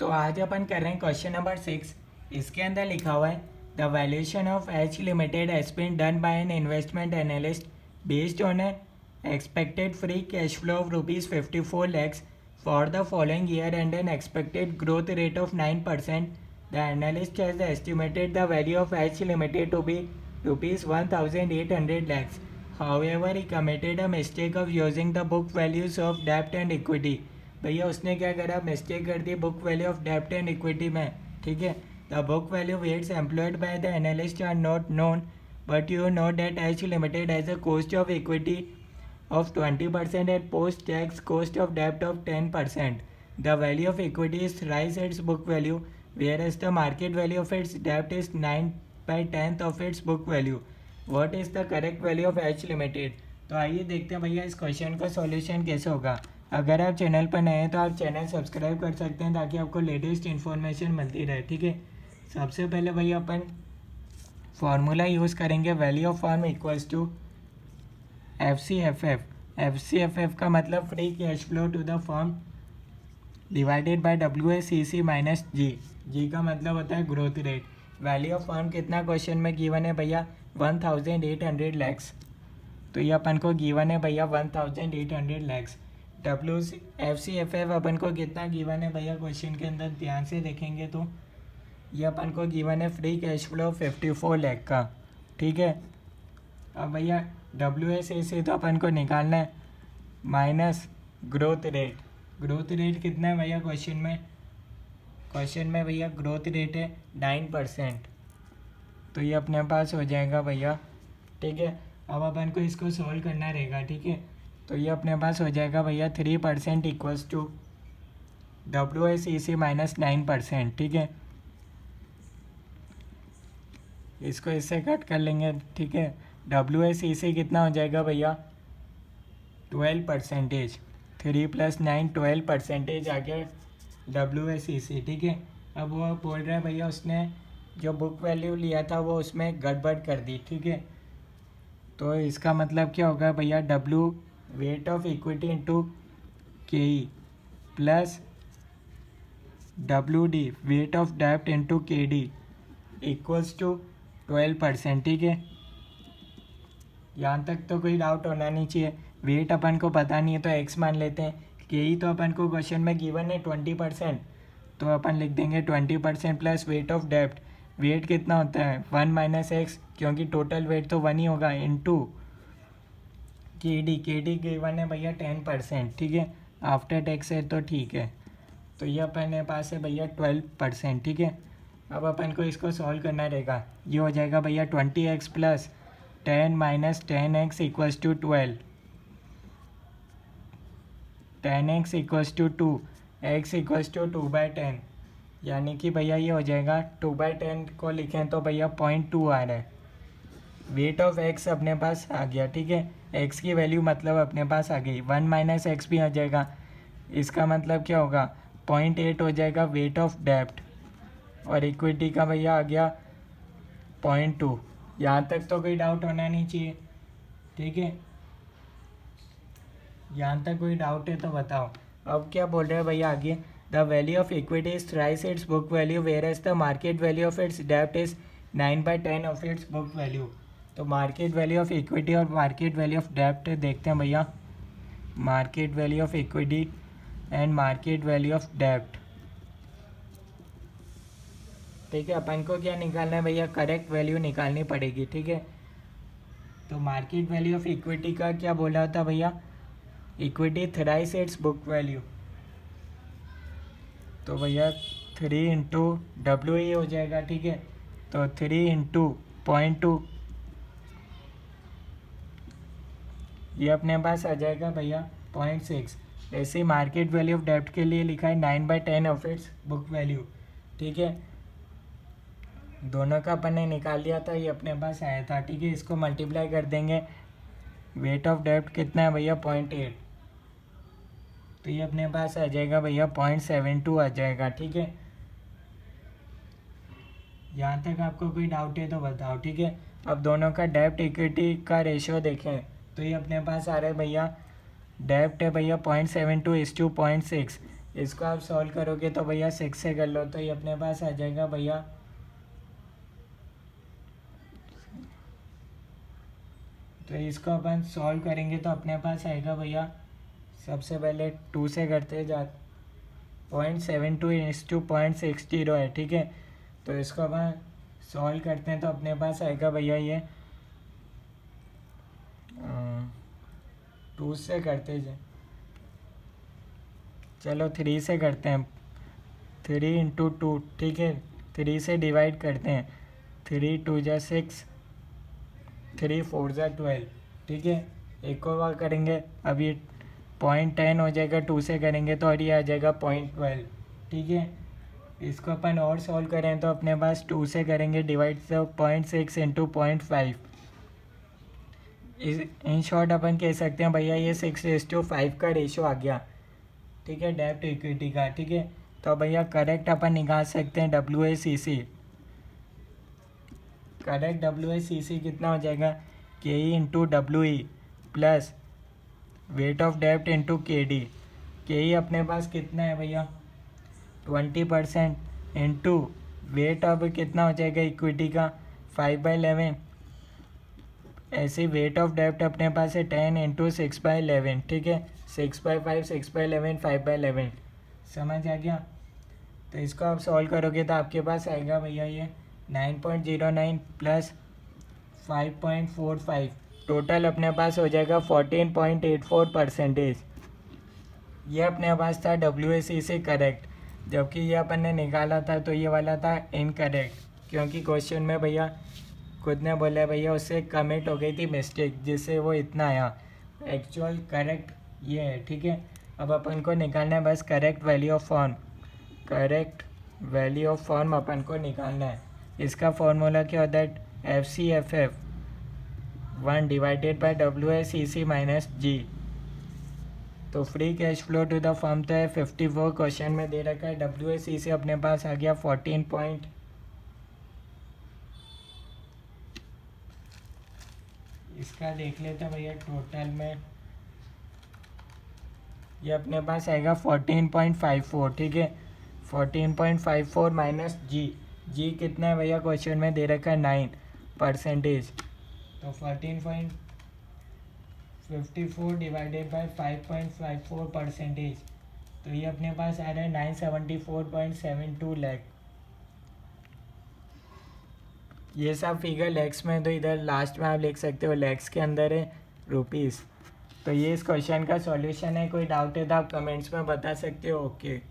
तो आज अपन कर रहे हैं क्वेश्चन नंबर 6। इसके अंदर लिखा हुआ है the valuation of H limited has been done by an investment analyst based on an expected free cash flow of ₹54 lakhs for the following year and an expected growth rate of 9%. The analyst has estimated the value of H limited to be ₹1,800 lakhs. However, he committed a mistake of using the book values of debt and equity. भैया उसने क्या करा, mistake कर दी book value of डेप्ट and equity में. ठीक है, the book value weights employed by the analyst are not known, but you know that H limited has a cost of equity of 20% and post-tax cost of debt of 10%. The value of equity is thrice its book value, whereas the market value of its debt is 9/10 of its book value. What is the correct value of H Limited? तो आइए देखते हैं भैया इस question का solution कैसे होगा. अगर आप चैनल पर नए हैं तो आप चैनल सब्सक्राइब कर सकते हैं ताकि आपको लेटेस्ट इन्फॉर्मेशन मिलती रहे. ठीक है, सबसे पहले भैया अपन फार्मूला यूज़ करेंगे value of firm equals to FCFF का मतलब free cash flow to the firm divided by WACC minus G का मतलब होता है growth rate. Value of firm कितना क्वेश्चन में गिवन है भैया 1,800 lakhs. तो ये अपन को गिवन है भैया 1,800 lakhs. FCFF अपन को कितना गिवन है भैया क्वेश्चन के अंदर ध्यान से देखेंगे तो ये अपन को गिवन है फ्री कैश फ्लो 54 लाख का. ठीक है, अब भैया WACC तो अपन को निकालना है minus growth rate. Growth rate कितना है भैया क्वेश्चन में भैया ग्रोथ रेट है 9%. तो ये अपने पास हो जाएगा भैया. ठीक है, अब अपन को इसको सॉल्व करना रहेगा. ठीक है, तो ये अपने पास हो जाएगा भैया 3% इक्वल्स टू WACC माइनस 9%. ठीक है, इसको इससे कट कर लेंगे. ठीक है, WACC कितना हो जाएगा भैया 12%. 3 + 9 12% आ गया WACC. ठीक है, अब वो बोल रहा है भैया उसने जो बुक वैल्यू लिया था वो उसमें गड़बड़ कर दी. ठीक है, तो इसका मतलब क्या होगा भैया W weight of equity into KE plus WD weight of डेप्ट इंटू KD इक्वल्स टू 12%. ठीक है, यहाँ तक तो कोई डाउट होना नहीं चाहिए. वेट अपन को पता नहीं है तो x मान लेते हैं. KE तो अपन को क्वेश्चन में गिवन है 20%, तो अपन लिख देंगे 20% प्लस वेट ऑफ डेप्ट. वेट कितना होता है 1 - x, क्योंकि टोटल वेट तो 1 ही होगा, इंटू KD गिवन है भैया 10%. ठीक है, आफ्टर टैक्स है तो ठीक है. तो ये अपने पास है भैया 12%. ठीक है, अब अपन को इसको सॉल्व करना रहेगा. ये हो जाएगा भैया 20x plus 10 - 10x equals to 12. 10x equals to 2, x equals to 2/10, यानी कि भैया ये हो जाएगा 2/10 को लिखें तो भैया 0.2 आ रहा है. वेट ऑफ x अपने पास आ गया. ठीक है, x की वैल्यू मतलब अपने पास आ गई. 1 - x भी आ जाएगा. इसका मतलब क्या होगा 0.8 हो जाएगा वेट ऑफ डेप्ट, और इक्विटी का भैया आ गया 0.2. यहाँ तक तो कोई डाउट होना नहीं चाहिए. ठीक है, यहाँ तक कोई डाउट है तो बताओ. अब क्या बोल रहे हैं भैया आगे, the value of equity is thrice its book value whereas the market value of its डेप्ट is 9/10 of its book value. तो मार्केट वैल्यू ऑफ इक्विटी और मार्केट वैल्यू ऑफ डेप्ट देखते हैं भैया. Market value of equity and market value of डेप्ट. ठीक है, अपन को क्या निकालना है भैया करेक्ट वैल्यू निकालनी पड़ेगी. ठीक है, तो मार्केट वैल्यू ऑफ इक्विटी का क्या बोला था भैया, equity thrice its book value. तो भैया 3 × WE हो जाएगा. ठीक है, तो 3 × 0.2 ये अपने पास आ जाएगा भैया 0.6. ऐसे ही मार्केट वैल्यू ऑफ डेप्ट के लिए लिखा है 9/10 ऑफ इट्स बुक वैल्यू. ठीक है, दोनों का अपन ने निकाल लिया था, ये अपने पास आया था. ठीक है, इसको मल्टीप्लाई कर देंगे. वेट ऑफ डेप्ट कितना है भैया 0.8, तो ये अपने पास आ जाएगा भैया 0.72 आ जाएगा. ठीक है, यहाँ तक आपको कोई डाउट है तो बताओ. ठीक है, अब दोनों का डेप्ट इक्विटी का रेशियो देखें तो ये अपने पास आ रहा है भैया डेप्ट है भैया 0.72:0.6, इसको आप सॉल्व करोगे तो भैया 6 से कर लो, तो ये अपने पास आ जाएगा भैया, तो इसको अपन सॉल्व करेंगे तो अपने पास आएगा भैया, सबसे पहले 2 से करते जा 0.72:0.60 है, ठीक है। तो इसको अपन सॉल्व करते हैं तो अपने पास आएगा भैया ये 2 से करते जाए, चलो 3 से करते हैं, 3 × 2, ठीक है। 3 से डिवाइड करते हैं, 3 × 2 = 6, 3 × 4 = 12, ठीक है। एक और बार करेंगे, अब ये 0.10 हो जाएगा, 2 से करेंगे तो और ये आ जाएगा 0.12, ठीक है। इसको अपन और सॉल्व करें तो अपने पास 2 से करेंगे डिवाइड, तो 0.6 × 0.5, इन शॉर्ट अपन कह सकते हैं भैया ये 6:5 का रेशो आ गया, ठीक है, डेब्ट इक्विटी का, ठीक है। तो भैया करेक्ट अपन निकाल सकते हैं WACC, करेक्ट WACC कितना हो जाएगा, KE × WE plus weight of डेब्ट × KD। KE अपने पास कितना है भैया 20% इंटू वेट ऑफ कितना हो जाएगा इक्विटी का 5/11, ऐसे वेट ऑफ डेब्ट अपने पास है 10 × 6/11, ठीक है, 6/5, 6/11, 5/11, समझ आ गया। तो इसको आप सॉल्व करोगे तो आपके पास आएगा भैया ये 9.09 प्लस 5.45, टोटल अपने पास हो जाएगा 14.84%। ये अपने पास था WACC करेक्ट, जबकि ये अपन ने निकाला था तो ये वाला था इनकरेक्ट, क्योंकि क्वेश्चन में भैया खुद ने बोला भैया उससे कमिट हो गई थी मिस्टेक, जिससे वो इतना आया। एक्चुअल करेक्ट ये है, ठीक है। अब अपन को निकालना है बस correct value of form, correct value of form अपन को निकालना है। इसका फॉर्मूला क्या होता है, FCFF 1 divided by WACC minus G। तो free cash flow to the firm तो है 54, क्वेश्चन में दे रखा है WACC अपने पास आ गया 14 इसका देख लेते हैं भैया टोटल में, ये अपने पास आएगा 14.54, ठीक है। 14.54 माइनस G कितना है भैया क्वेश्चन में दे रखा है 9%, तो 14.54 डिवाइडेड बाय 5.54%, तो ये अपने पास आ रहा है 974.72 लाख। ये सब फिगर लैक्स में, तो इधर लास्ट में आप लिख सकते हो लैक्स के अंदर है रुपीज़। तो ये इस क्वेश्चन का सॉल्यूशन है, कोई डाउट है तो आप कमेंट्स में बता सकते हो। ओके।